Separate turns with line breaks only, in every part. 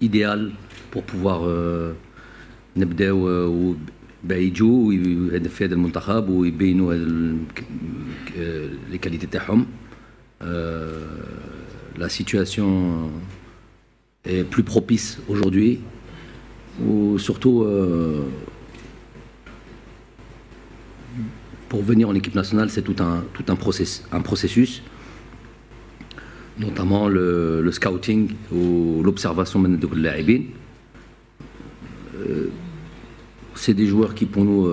idéal pour pouvoir نبداو يجوا في هذا المنتخب ويبينوا les qualités تاعهم. La situation est plus propice aujourd'hui, ou surtout pour venir en équipe nationale, c'est tout un processus, notamment le scouting ou l'observation de اللاعبين. C'est des joueurs qui pour nous,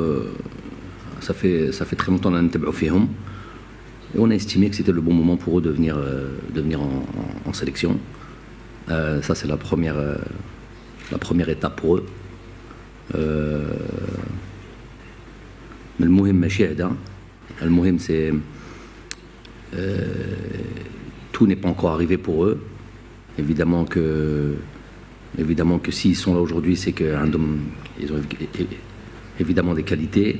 ça fait très longtemps qu'on a نتبعوا فيهم. Et on a estimé que c'était le bon moment pour eux de venir en sélection. Ça, c'est la première étape pour eux. Mais le muhim ماشي هذا. Le muhim, c'est tout n'est pas encore arrivé pour eux. Évidemment que s'ils sont là aujourd'hui, c'est qu'ils ont évidemment des qualités.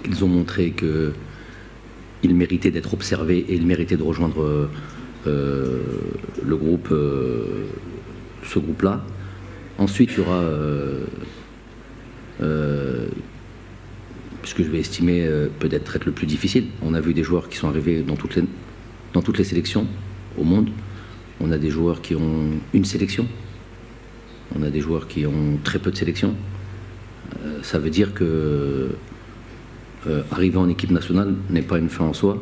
Ils ont montré qu'ils méritaient d'être observés et ils méritaient de rejoindre le groupe, ce groupe-là. Ensuite, il y aura, puisque je vais estimer peut-être être le plus difficile, on a vu des joueurs qui sont arrivés dans toutes les sélections au monde. On a des joueurs qui ont une sélection. On a des joueurs qui ont très peu de sélections. Ça veut dire que arriver en équipe nationale n'est pas une fin en soi.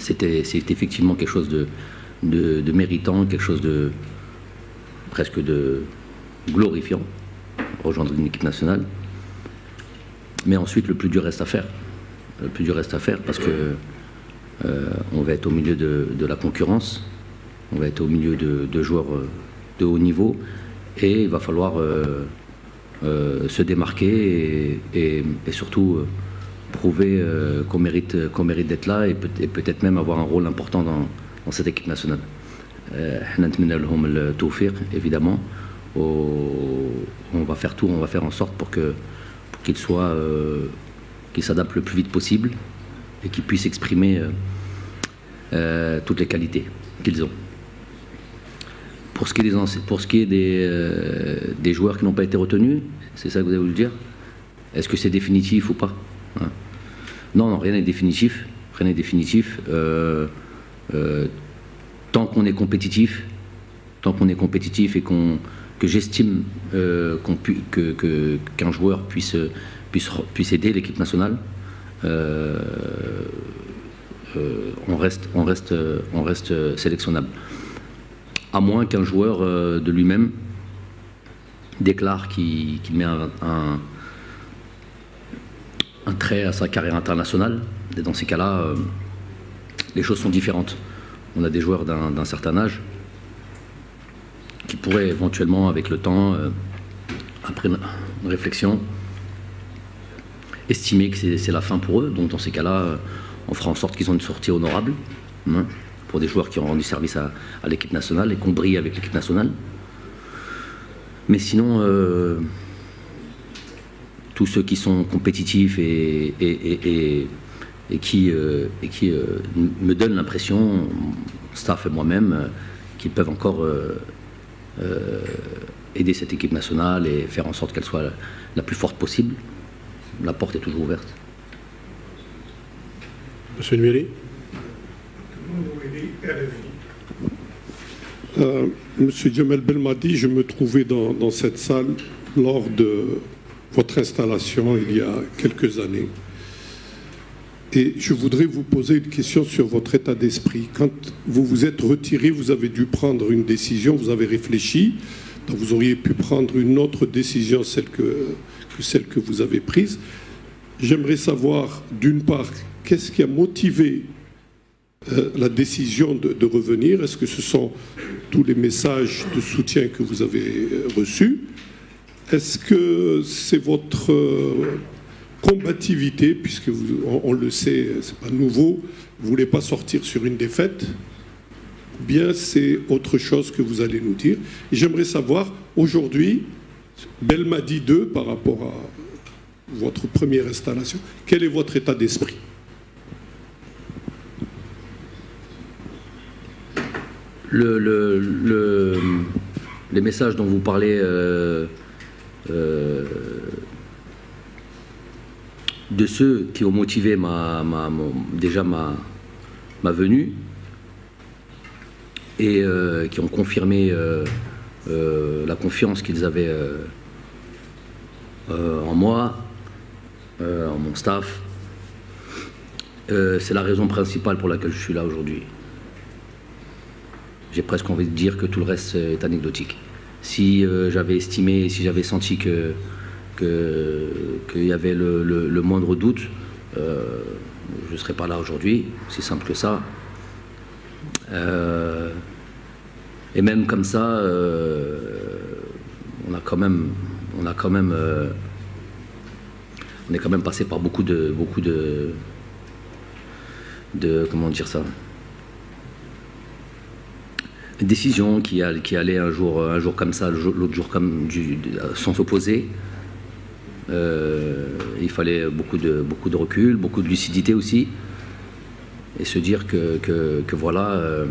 C'est effectivement quelque chose de méritant, quelque chose de presque de glorifiant, rejoindre une équipe nationale. Mais ensuite, le plus dur reste à faire. Le plus dur reste à faire parce que on va être au milieu de la concurrence, on va être au milieu de joueurs de haut niveau et il va falloir se démarquer et surtout prouver qu'on mérite d'être là et peut-être même avoir un rôle important dans cette équipe nationale. احنا نتمنى لهم التوفيق évidemment. On va faire tout, on va faire en sorte pour qu'ils s'adaptent le plus vite possible et qu'ils puissent exprimer toutes les qualités qu'ils ont. Pour ce qui est des joueurs qui n'ont pas été retenus, c'est ça que vous avez voulu dire? Est-ce que c'est définitif ou pas? Non, rien n'est définitif. Rien n'est définitif. Tant qu'on est compétitif et que j'estime qu'un joueur puisse aider l'équipe nationale, on reste sélectionnable. À moins qu'un joueur de lui-même déclare qu'il met un trait à sa carrière internationale. Et dans ces cas-là, les choses sont différentes. On a des joueurs d'un certain âge qui pourraient éventuellement, avec le temps, après une réflexion, estimer que c'est la fin pour eux. Donc dans ces cas-là, on fera en sorte qu'ils ont une sortie honorable, pour des joueurs qui ont rendu service à l'équipe nationale et qui ont brillé avec l'équipe nationale. Mais sinon, tous ceux qui sont compétitifs et qui me donnent l'impression, staff et moi-même, qu'ils peuvent encore aider cette équipe nationale et faire en sorte qu'elle soit la plus forte possible. La porte est toujours ouverte.
Monsieur Nuiri. Monsieur Djamel Belmadi, je me trouvais dans cette salle lors de votre installation il y a quelques années. Et je voudrais vous poser une question sur votre état d'esprit. Quand vous vous êtes retiré, vous avez dû prendre une décision, vous avez réfléchi, donc vous auriez pu prendre une autre décision, celle que vous avez prise. J'aimerais savoir, d'une part, qu'est-ce qui a motivé la décision de revenir? Est-ce que ce sont tous les messages de soutien que vous avez reçus? Est-ce que c'est votre combativité, puisque on le sait, c'est pas nouveau, vous voulez pas sortir sur une défaite, ou bien c'est autre chose que vous allez nous dire? Et j'aimerais savoir, aujourd'hui, Belmadi 2, par rapport à votre première installation, quel est votre état d'esprit?
les messages dont vous parlez de ceux qui ont motivé déjà ma venue et qui ont confirmé la confiance qu'ils avaient en moi, en mon staff, c'est la raison principale pour laquelle je suis là aujourd'hui. J'ai presque envie de dire que tout le reste est anecdotique. Si j'avais estimé, si j'avais senti qu'il y avait le moindre doute, je ne serais pas là aujourd'hui, c'est simple que ça. Et même comme ça, on est quand même passé par beaucoup de comment dire ça, décisions qui allaient un jour comme ça, l'autre jour comme sans s'opposer. Il fallait beaucoup de recul, beaucoup de lucidité aussi, et se dire que voilà,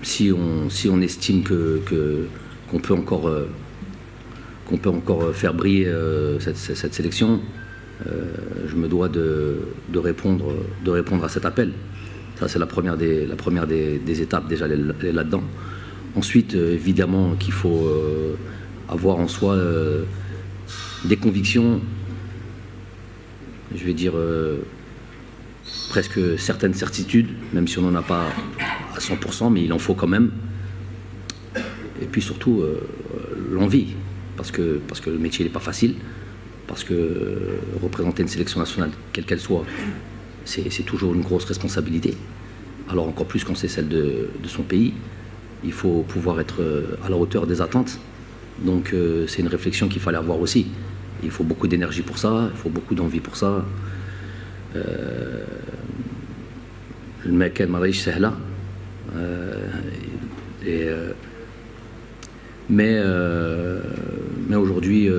si on estime qu'on peut encore faire briller cette sélection, je me dois de répondre à cet appel. Ça, c'est la première des étapes, déjà, elle est là-dedans. Ensuite, évidemment qu'il faut avoir en soi des convictions, je vais dire presque certaines certitudes, même si on n'en a pas à 100%, mais il en faut quand même. Et puis surtout, l'envie, parce que le métier n'est pas facile, parce que représenter une sélection nationale, quelle qu'elle soit, c'est toujours une grosse responsabilité. Alors encore plus quand c'est celle de son pays, il faut pouvoir être à la hauteur des attentes. Donc c'est une réflexion qu'il fallait avoir aussi. Il faut beaucoup d'énergie pour ça, il faut beaucoup d'envie pour ça. Le mec c'est là. Mais aujourd'hui,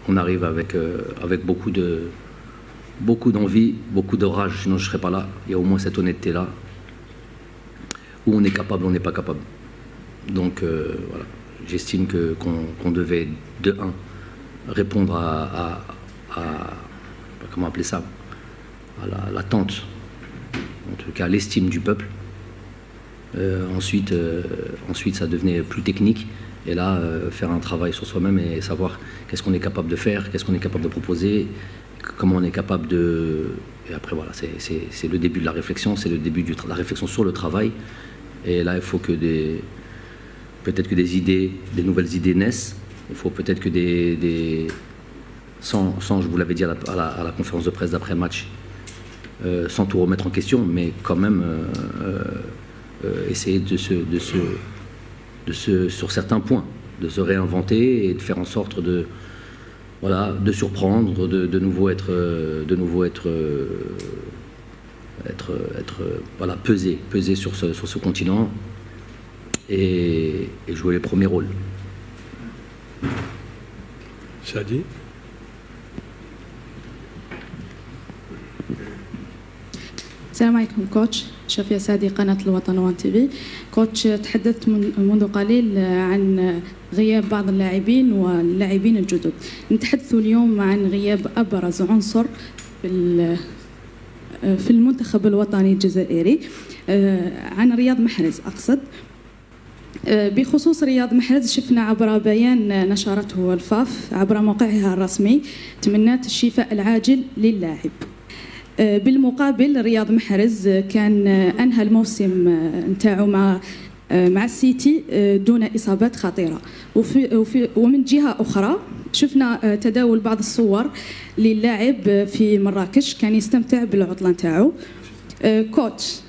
on arrive avec beaucoup d'envie, beaucoup de rage, sinon je ne serais pas là. Il y a au moins cette honnêteté-là, où on est capable, on n'est pas capable. Donc voilà, j'estime qu'on devait, de un, répondre à comment appeler ça, à l'attente, en tout cas à l'estime du peuple. Ensuite, ça devenait plus technique. Et là, faire un travail sur soi-même et savoir qu'est-ce qu'on est capable de faire, qu'est-ce qu'on est capable de proposer, comment on est capable de... Et après, voilà, c'est le début de la réflexion, c'est le début de la réflexion sur le travail. Et là, il faut que peut-être que des nouvelles idées naissent. Il faut peut-être que sans, je vous l'avais dit à la conférence de presse d'après le match, sans tout remettre en question, mais quand même essayer sur certains points, de se réinventer et de faire en sorte de surprendre, de nouveau être voilà, peser sur ce continent et jouer les premiers rôles.
Shadi.
السلام عليكم كوتش شفيع سادي قناة الوطن وان تي في. كوتش تحدثت منذ قليل عن غياب بعض اللاعبين واللاعبين الجدد. نتحدث اليوم عن غياب أبرز عنصر في المنتخب الوطني الجزائري، عن رياض محرز أقصد. بخصوص رياض محرز، شفنا عبر بيان نشرته الفاف عبر موقعها الرسمي تمنات الشفاء العاجل للاعب. بالمقابل رياض محرز كان أنهى الموسم نتاعو مع السيتي دون إصابات خطيرة. ومن جهة أخرى شفنا تداول بعض الصور للاعب في مراكش كان يستمتع بالعطلة نتاعو. كوتش،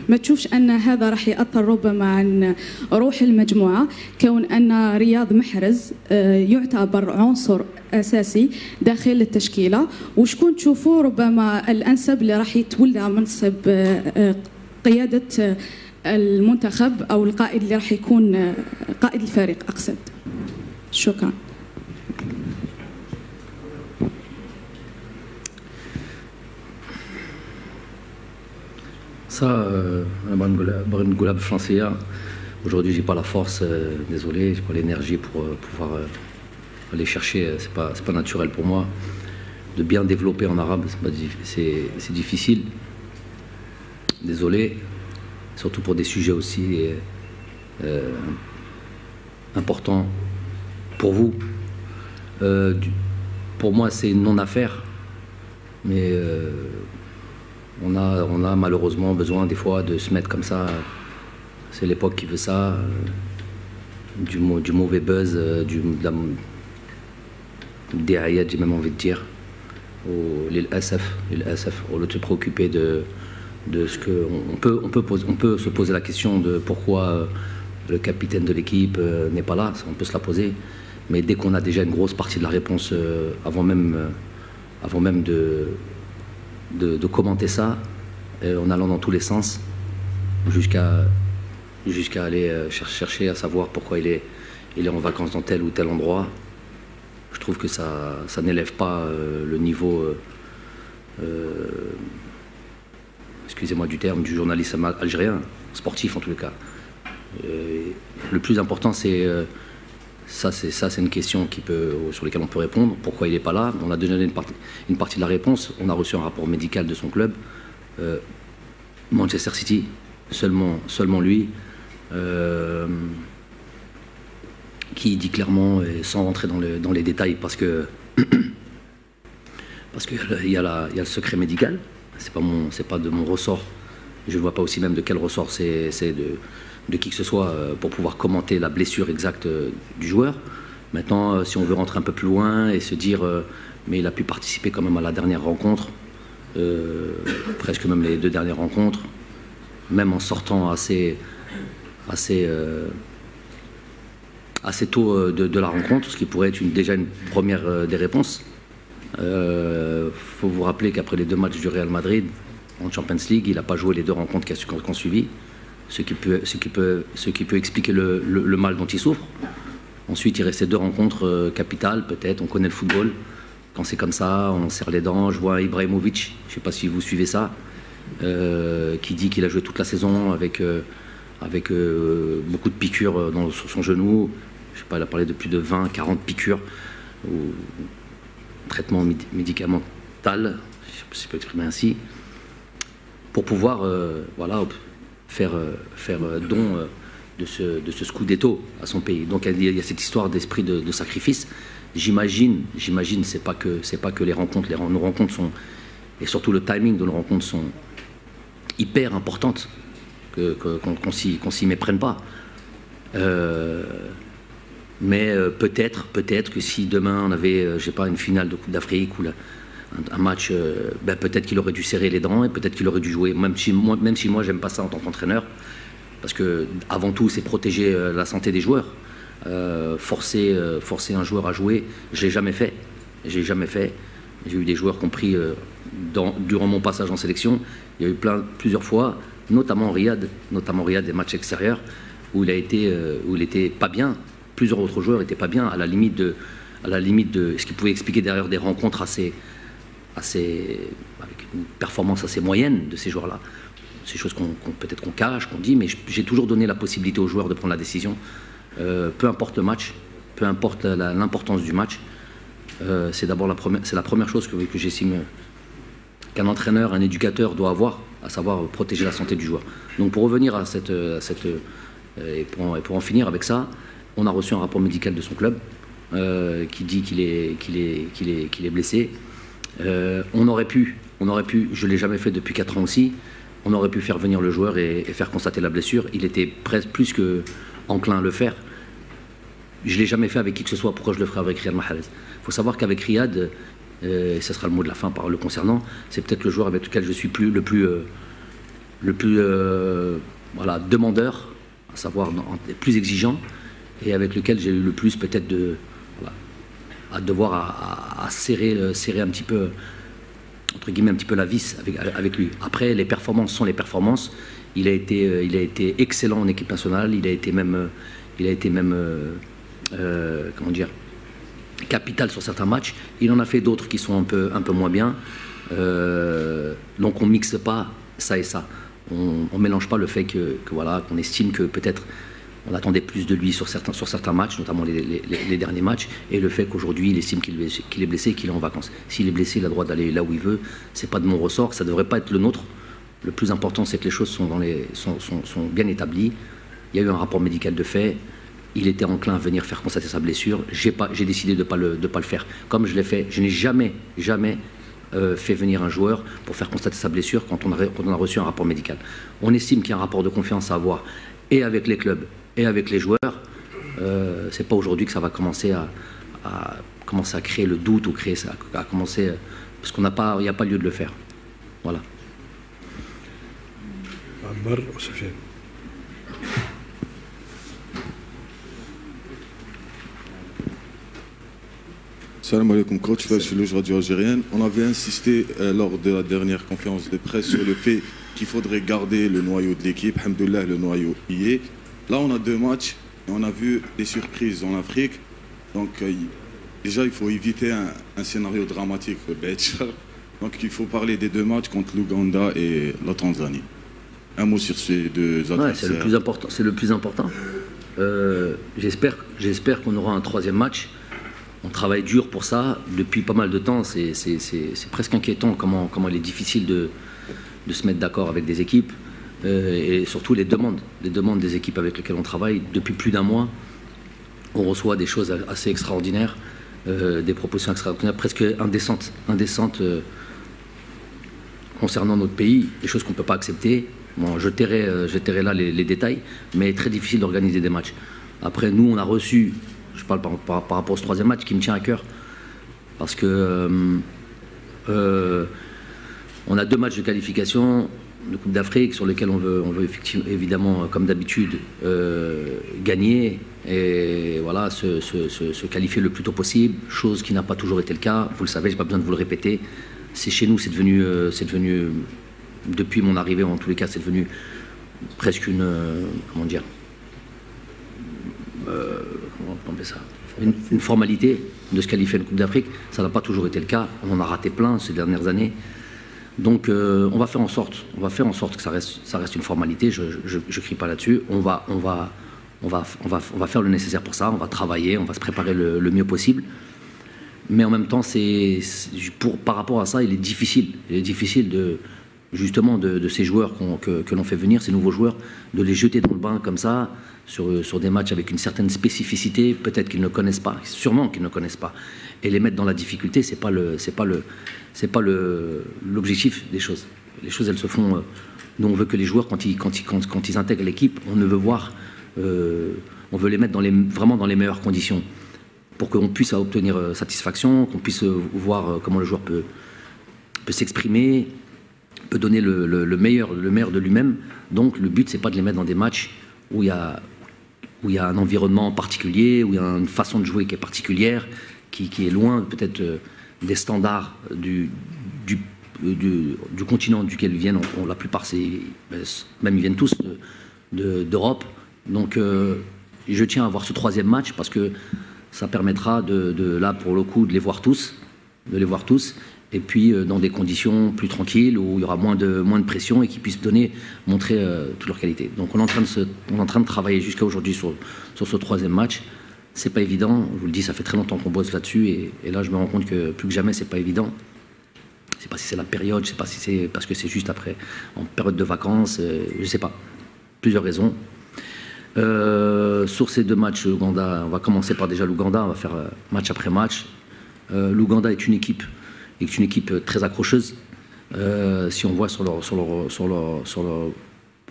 ما تشوفش أن هذا راح يأثر ربما عن روح المجموعة، كون أن رياض محرز يعتبر عنصر أساسي داخل التشكيلة؟ وشكون تشوفوا ربما الأنسب اللي راح يتولى منصب قيادة المنتخب أو القائد اللي راح يكون قائد الفريق أقصد؟ شكرا.
Ça, Brun Goulab français, aujourd'hui j'ai pas la force, désolé, j'ai pas l'énergie pour pouvoir aller chercher, c'est pas naturel pour moi. De bien développer en arabe, c'est difficile. Désolé, surtout pour des sujets aussi importants pour vous. Pour moi, c'est une non-affaire, mais on a malheureusement besoin des fois de se mettre comme ça. C'est l'époque qui veut ça, du mauvais buzz, des ayats, j'ai même envie de dire, l'île SF, au lieu de se préoccuper de ce que on peut se poser la question de pourquoi le capitaine de l'équipe n'est pas là, on peut se la poser, mais dès qu'on a déjà une grosse partie de la réponse avant même de commenter ça, en allant dans tous les sens, jusqu'à aller chercher à savoir pourquoi il est en vacances dans tel ou tel endroit. Je trouve que ça n'élève pas le niveau, excusez-moi du terme, du journaliste algérien, sportif en tous les cas. Le plus important, c'est une question sur laquelle on peut répondre. Pourquoi il n'est pas là? On a donné une partie de la réponse. On a reçu un rapport médical de son club, Manchester City, seulement lui, qui dit clairement, et sans rentrer dans les détails, parce que il y a le secret médical. C'est pas de mon ressort. Je ne vois pas aussi même de quel ressort c'est de qui que ce soit pour pouvoir commenter la blessure exacte du joueur. Maintenant, si on veut rentrer un peu plus loin et se dire mais il a pu participer quand même à la dernière rencontre, presque même les 2 dernières rencontres, même en sortant assez tôt de la rencontre, ce qui pourrait être déjà une première des réponses. Faut vous rappeler qu'après les 2 matchs du Real Madrid en Champions League, il n'a pas joué les 2 rencontres qui ont suivi, ce qui peut expliquer le mal dont il souffre. Ensuite, il restait 2 rencontres capitales, peut-être. On connaît le football. Quand c'est comme ça, on serre les dents. Je vois Ibrahimovic, je ne sais pas si vous suivez ça, qui dit qu'il a joué toute la saison avec beaucoup de piqûres sur son genou. Je sais pas, il a parlé de plus de 20, 40 piqûres, ou traitement médicamental, si je peux exprimer ainsi, pour pouvoir faire don de ce scudetto à son pays. Donc il y a cette histoire d'esprit de sacrifice. J'imagine, c'est pas que les rencontres, nos rencontres sont, et surtout le timing de nos rencontres sont hyper importantes, qu'on s'y méprenne pas. Mais peut-être que si demain on avait, je sais pas, une finale de Coupe d'Afrique ou un match, peut-être qu'il aurait dû serrer les dents et peut-être qu'il aurait dû jouer. Même si moi j'aime pas ça en tant qu'entraîneur, parce que avant tout c'est protéger la santé des joueurs. Forcer un joueur à jouer, je l'ai jamais fait. J'ai eu des joueurs compris durant mon passage en sélection. Il y a eu plusieurs fois, notamment Riyad, des matchs extérieurs où il était pas bien. Plusieurs autres joueurs n'étaient pas bien, à la limite de ce qui pouvait expliquer derrière des rencontres avec une performance assez moyenne de ces joueurs-là. C'est des choses peut-être qu'on cache, qu'on dit, mais j'ai toujours donné la possibilité aux joueurs de prendre la décision. Peu importe le match, peu importe l'importance du match, c'est la première chose que j'estime qu'un entraîneur, un éducateur doit avoir, à savoir protéger la santé du joueur. Donc pour revenir à et pour en finir avec ça, on a reçu un rapport médical de son club qui dit qu'il est blessé. On aurait pu, je ne l'ai jamais fait depuis 4 ans aussi, on aurait pu faire venir le joueur et faire constater la blessure. Il était presque plus que enclin à le faire. Je ne l'ai jamais fait avec qui que ce soit, pourquoi je le ferai avec Riyad Mahrez? Il faut savoir qu'avec Riyad, et ce sera le mot de la fin par le concernant, c'est peut-être le joueur avec lequel je suis le plus demandeur, à savoir le plus exigeant, et avec lequel j'ai eu le plus peut-être à devoir à serrer un petit peu, entre guillemets, un petit peu la vis avec lui. Après, les performances sont les performances. Il a été excellent en équipe nationale. Il a été même comment dire, capital sur certains matchs. Il en a fait d'autres qui sont un peu moins bien. Donc on mixe pas ça et ça. On ne mélange pas le fait voilà, qu'on estime que peut-être on attendait plus de lui sur certains matchs, notamment les derniers matchs, et le fait qu'aujourd'hui il estime qu'il est blessé et qu'il est en vacances. S'il est blessé, il a le droit d'aller là où il veut. C'est pas de mon ressort, ça ne devrait pas être le nôtre. Le plus important, c'est que les choses sont bien établies. Il y a eu un rapport médical de fait. Il était enclin à venir faire constater sa blessure. J'ai décidé de ne pas le faire. Comme je l'ai fait, je n'ai jamais fait venir un joueur pour faire constater sa blessure quand on a reçu un rapport médical. On estime qu'il y a un rapport de confiance à avoir et avec les clubs et avec les joueurs. C'est pas aujourd'hui que ça va commencer à créer le doute ou à commencer parce qu'il n'y a pas lieu de le faire. Voilà.
Salam alaikum coach, Faichelouj Radio Algérienne. On avait insisté lors de la dernière conférence de presse sur le fait qu'il faudrait garder le noyau de l'équipe. Alhamdoulilah, le noyau y est. Là, on a 2 matchs et on a vu des surprises en Afrique. Donc, déjà, il faut éviter un scénario dramatique. Donc, il faut parler des 2 matchs contre l'Ouganda et la Tanzanie. Un mot sur ces 2 adversaires.
Ouais, c'est le plus important. J'espère qu'on aura un 3e match. On travaille dur pour ça depuis pas mal de temps. C'est presque inquiétant comment il est difficile de se mettre d'accord avec des équipes et surtout les demandes des équipes avec lesquelles on travaille. Depuis plus d'1 mois, on reçoit des choses assez extraordinaires, des propositions extraordinaires, presque indécentes concernant notre pays, des choses qu'on ne peut pas accepter. Bon, je tairai là les détails, mais très difficile d'organiser des matchs. Après, nous, on a reçu... Je parle par rapport au 3e match qui me tient à cœur. Parce que on a 2 matchs de qualification de Coupe d'Afrique sur lesquels on veut évidemment, comme d'habitude, gagner et voilà, se qualifier le plus tôt possible, chose qui n'a pas toujours été le cas. Vous le savez, je n'ai pas besoin de vous le répéter. C'est chez nous, c'est devenu, depuis mon arrivée, en tous les cas, c'est devenu presque une... comment dire, une formalité de se qualifier à une Coupe d'Afrique. Ça n'a pas toujours été le cas. On en a raté plein ces dernières années. Donc on va faire en sorte que ça reste une formalité. Je crie pas là-dessus. On va faire le nécessaire pour ça. On va travailler, on va se préparer le mieux possible. Mais en même temps, par rapport à ça, il est difficile justement de ces joueurs que l'on fait venir, ces nouveaux joueurs, de les jeter dans le bain comme ça, sur des matchs avec une certaine spécificité, peut-être qu'ils ne connaissent pas, sûrement qu'ils ne connaissent pas, et les mettre dans la difficulté, c'est pas l'objectif des choses. Les choses, elles se font. Nous, on veut que les joueurs, quand ils intègrent l'équipe, on veut les mettre vraiment dans les meilleures conditions, pour qu'on puisse obtenir satisfaction, qu'on puisse voir comment le joueur peut s'exprimer, peut donner le meilleur de lui-même. Donc le but, c'est pas de les mettre dans des matchs où il y a un environnement particulier, où il y a une façon de jouer qui est particulière, qui est loin peut-être des standards du continent duquel ils viennent. La plupart, même ils viennent tous d'Europe. Donc je tiens à avoir ce 3e match parce que ça permettra là pour le coup de les voir tous, et puis dans des conditions plus tranquilles où il y aura moins de pression et qu'ils puissent montrer toute leur qualité. Donc on est en train de travailler jusqu'à aujourd'hui sur ce 3e match. C'est pas évident, je vous le dis, ça fait très longtemps qu'on bosse là-dessus et là je me rends compte que plus que jamais c'est pas évident. Je sais pas si c'est la période, je sais pas si c'est parce que c'est juste après, en période de vacances, je sais pas. Plusieurs raisons. Sur ces 2 matchs, l'Ouganda, on va commencer par déjà l'Ouganda, on va faire match après match. L'Ouganda est une équipe très accrocheuse. Si on voit sur leur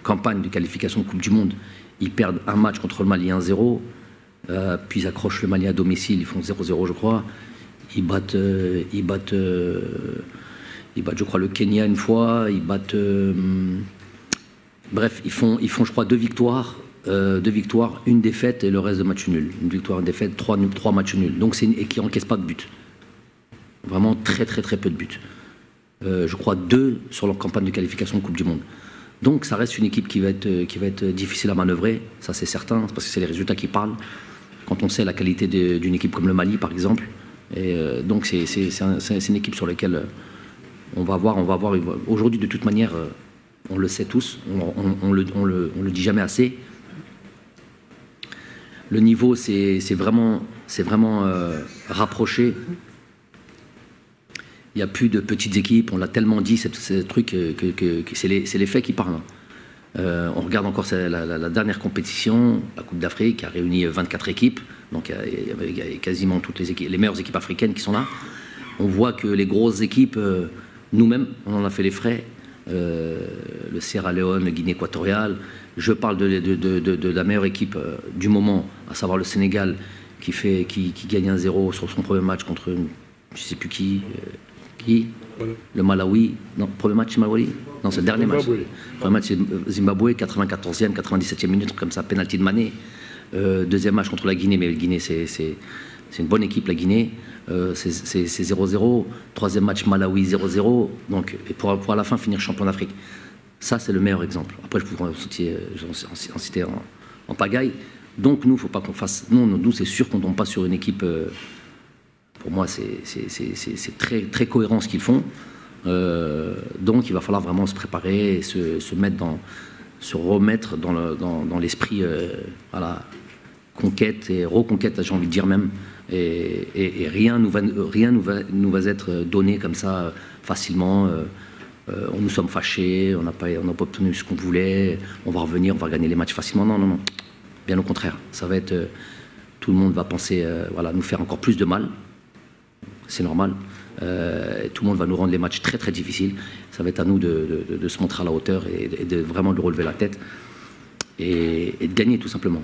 campagne de qualification de Coupe du Monde, ils perdent un match contre le Mali 1-0, puis ils accrochent le Mali à domicile, ils font 0-0 je crois. Ils battent je crois le Kenya une fois, bref, ils font je crois 2 victoires, 1 défaite et le reste de matchs nuls. 1 victoire, 1 défaite, 3 matchs nuls. Donc et qui n'encaissent pas de but. Vraiment très peu de buts. Je crois 2 sur leur campagne de qualification de Coupe du Monde. Donc ça reste une équipe qui va être difficile à manœuvrer, ça c'est certain, parce que c'est les résultats qui parlent. Quand on sait la qualité d'une équipe comme le Mali par exemple. Et donc c'est une équipe sur laquelle on va voir. Aujourd'hui de toute manière, on le sait tous, on le dit jamais assez. Le niveau, c'est vraiment rapproché. Il n'y a plus de petites équipes, on l'a tellement dit, ce truc, que c'est les faits qui parlent. On regarde encore la dernière compétition, la Coupe d'Afrique, qui a réuni 24 équipes, donc il y a quasiment toutes les meilleures équipes africaines qui sont là. On voit que les grosses équipes, nous-mêmes, on en a fait les frais. Le Sierra Leone, le Guinée équatoriale. Je parle de la meilleure équipe du moment, à savoir le Sénégal, qui gagne 1-0 sur son premier match contre, je ne sais plus qui. Le Malawi. Non, premier match Malawi. Non, c'est le dernier match. Le premier match c'est Zimbabwe, 94e, 97e minute, comme ça, penalty de Mané. Deuxième match contre la Guinée, mais la Guinée c'est une bonne équipe, la Guinée. C'est 0-0. Troisième match Malawi 0-0. Donc, et pour à la fin finir champion d'Afrique. Ça, c'est le meilleur exemple. Après, je pourrais en citer en pagaille. Donc, nous, il ne faut pas qu'on fasse. Nous, c'est sûr qu'on ne tombe pas sur une équipe. Pour moi, c'est très, très cohérent ce qu'ils font. Donc, il va falloir vraiment se préparer et se remettre dans l'esprit voilà, conquête et reconquête, j'ai envie de dire même. Et rien nous va être donné comme ça facilement. Nous sommes fâchés, on n'a pas obtenu ce qu'on voulait, on va revenir, on va gagner les matchs facilement. Non, non, non. Bien au contraire. Ça va être. Tout le monde va penser voilà, nous faire encore plus de mal. C'est normal. Tout le monde va nous rendre les matchs très très difficiles. Ça va être à nous de se montrer à la hauteur et de vraiment de relever la tête et de gagner tout simplement.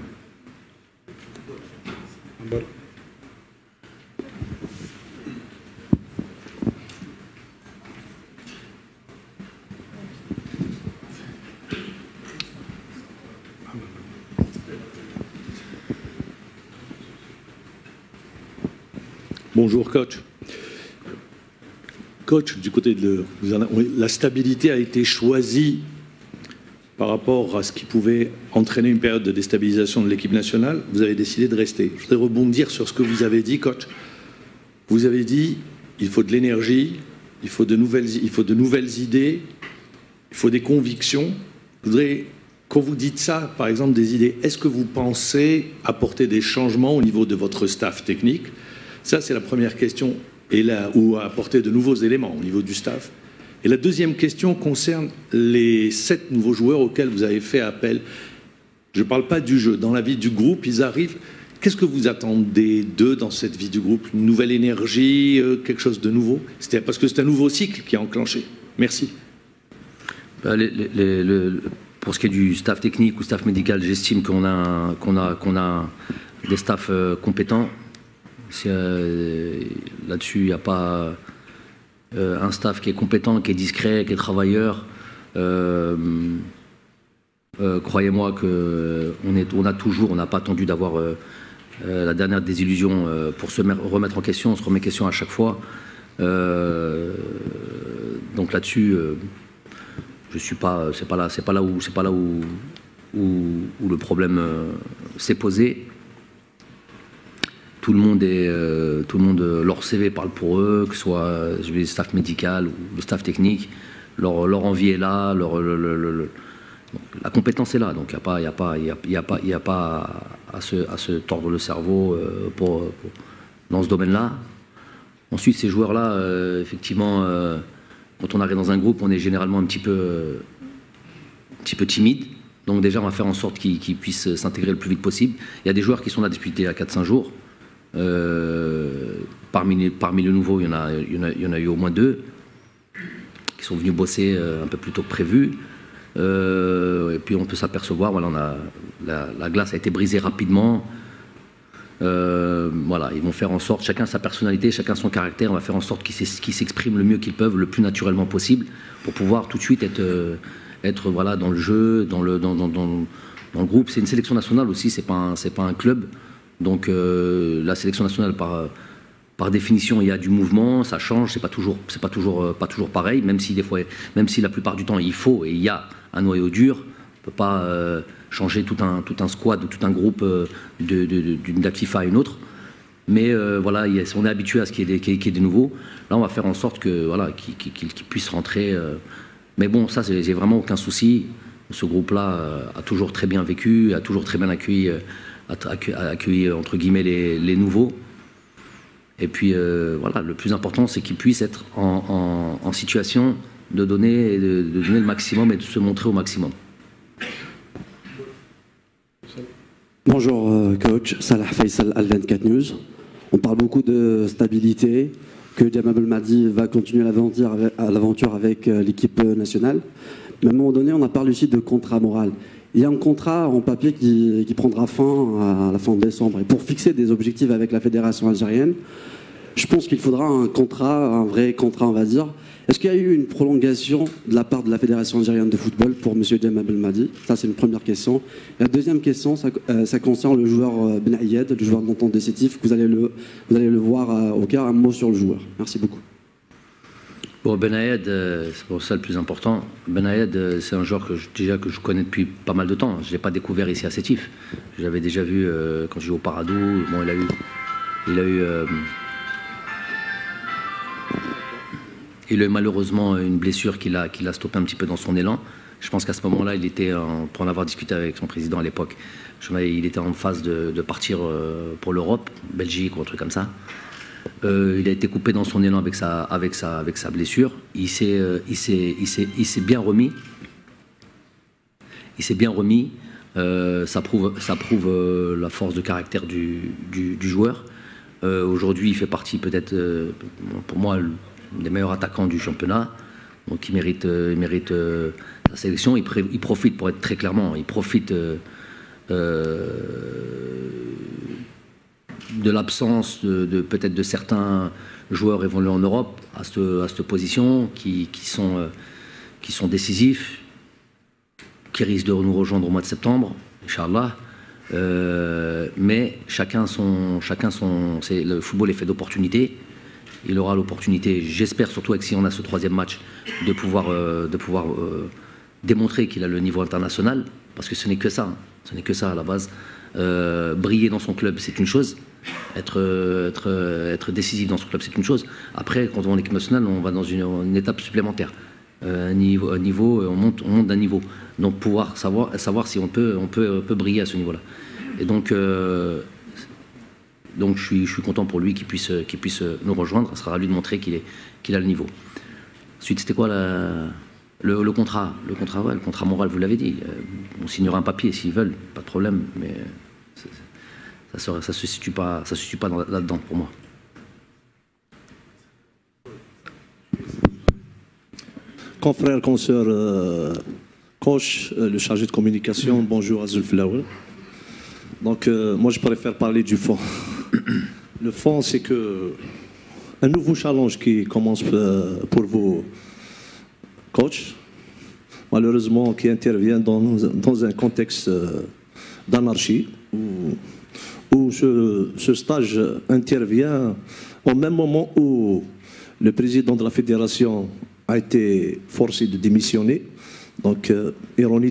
Bonjour coach. Coach, du côté de la stabilité a été choisie par rapport à ce qui pouvait entraîner une période de déstabilisation de l'équipe nationale. Vous avez décidé de rester. Je voudrais rebondir sur ce que vous avez dit, coach. Vous avez dit il faut de l'énergie, il faut de nouvelles idées, il faut des convictions. Je voudrais, quand vous dites ça, par exemple des idées, est-ce que vous pensez apporter des changements au niveau de votre staff technique? Ça, c'est la première question, ou apporter de nouveaux éléments au niveau du staff. Et la deuxième question concerne les 7 nouveaux joueurs auxquels vous avez fait appel. Je ne parle pas du jeu. Dans la vie du groupe, ils arrivent. Qu'est-ce que vous attendez d'eux dans cette vie du groupe? Une nouvelle énergie, quelque chose de nouveau? Parce que c'est un nouveau cycle qui est enclenché. Merci.
Pour ce qui est du staff technique ou staff médical, j'estime qu'on a des staffs compétents. Là-dessus, il n'y a pas un staff qui est compétent, qui est discret, qui est travailleur. Croyez-moi qu'on n'a pas attendu d'avoir la dernière désillusion pour se remettre en question. On se remet en question à chaque fois. Donc là-dessus, je suis pas. C'est pas là où le problème s'est posé. Tout le monde, leur CV parle pour eux, que ce soit le staff médical ou le staff technique. Leur envie est là, la compétence est là. Donc il n'y a pas à se tordre le cerveau dans ce domaine-là. Ensuite, ces joueurs-là, effectivement, quand on arrive dans un groupe, on est généralement un petit peu timide. Donc déjà, on va faire en sorte qu'ils puissent s'intégrer le plus vite possible. Il y a des joueurs qui sont là depuis 4-5 jours. Parmi les nouveaux, il y en a eu au moins 2 qui sont venus bosser un peu plus tôt que prévu. Et puis on peut s'apercevoir, voilà, la glace a été brisée rapidement. Voilà, ils vont faire en sorte, chacun sa personnalité, chacun son caractère, on va faire en sorte qu'ils s'expriment le mieux qu'ils peuvent, le plus naturellement possible, pour pouvoir tout de suite être voilà, dans le jeu, dans le groupe. C'est une sélection nationale aussi, c'est pas un club. Donc la sélection nationale, par définition, il y a du mouvement, ça change, c'est pas toujours pareil, même si la plupart du temps il faut et il y a un noyau dur, on peut pas changer tout un squad ou tout un groupe d'une date FIFA à une autre. Mais voilà, on est habitué à ce qu'il y ait des nouveaux. Là, on va faire en sorte que voilà, qu'ils puissent rentrer Mais bon, ça, j'ai vraiment aucun souci. Ce groupe-là a toujours très bien vécu, a toujours très bien accueilli, entre guillemets, les nouveaux. Et puis, voilà, le plus important, c'est qu'ils puissent être en situation de donner le maximum et de se montrer au maximum.
Bonjour coach, Salah Faisal, Al 24 News. On parle beaucoup de stabilité, que Jamal Belmadi va continuer l'aventure avec l'équipe nationale. Mais à un moment donné, on a parlé aussi de contrat moral. Il y a un contrat en papier qui prendra fin à la fin de décembre. Et pour fixer des objectifs avec la fédération algérienne, je pense qu'il faudra un contrat, un vrai contrat, on va dire. Est-ce qu'il y a eu une prolongation de la part de la fédération algérienne de football pour M. Jamal Belmadi? Ça, c'est une première question. Et la deuxième question, ça concerne le joueur Ben Ayed, le joueur d'entente décisif. Vous allez le voir au Caire. Un mot sur le joueur. Merci beaucoup.
Bon, Ben Ayed, c'est pour ça le plus important. Ben Ayed, c'est un joueur que je connais depuis pas mal de temps. Je ne l'ai pas découvert ici à Sétif. Je l'avais déjà vu quand je jouais au Paradou. Bon, il a eu malheureusement une blessure qui l'a stoppé un petit peu dans son élan. Je pense qu'à ce moment-là, pour en avoir discuté avec son président à l'époque, il était en phase de partir pour l'Europe, Belgique ou un truc comme ça. Il a été coupé dans son élan avec sa blessure. Il s'est bien remis. Ça prouve la force de caractère du joueur. Aujourd'hui, il fait partie peut-être, pour moi, des meilleurs attaquants du championnat. Donc il mérite sa sélection. Il profite, pour être très clairement, il profite de l'absence peut-être de certains joueurs évoluant en Europe à cette position, qui sont décisifs, qui risquent de nous rejoindre au mois de septembre, Inch'Allah. Mais chacun le football est fait d'opportunités. Il aura l'opportunité, j'espère surtout si on a ce troisième match, de pouvoir démontrer qu'il a le niveau international, parce que ce n'est que ça à la base. Briller dans son club, c'est une chose. Être décisif dans son club, c'est une chose. Après, quand on est en équipe nationale, on va dans une étape supplémentaire. On monte d'un niveau. Donc pouvoir savoir si on peut briller à ce niveau-là. Et donc je suis content pour lui qu'il puisse nous rejoindre. Ça sera à lui de montrer qu'il a le niveau. Ensuite, c'était quoi le contrat? Le contrat moral, vous l'avez dit. On signera un papier s'ils veulent, pas de problème. Mais ça se situe pas là-dedans pour moi.
Confrère, consoeur, coach, le chargé de communication, bonjour Azul Flower. Donc moi je préfère parler du fond. Le fond, c'est que un nouveau challenge qui commence pour vous, coach, malheureusement qui intervient dans un contexte d'anarchie, où ce stage intervient au même moment où le président de la fédération a été forcé de démissionner. Donc, ironie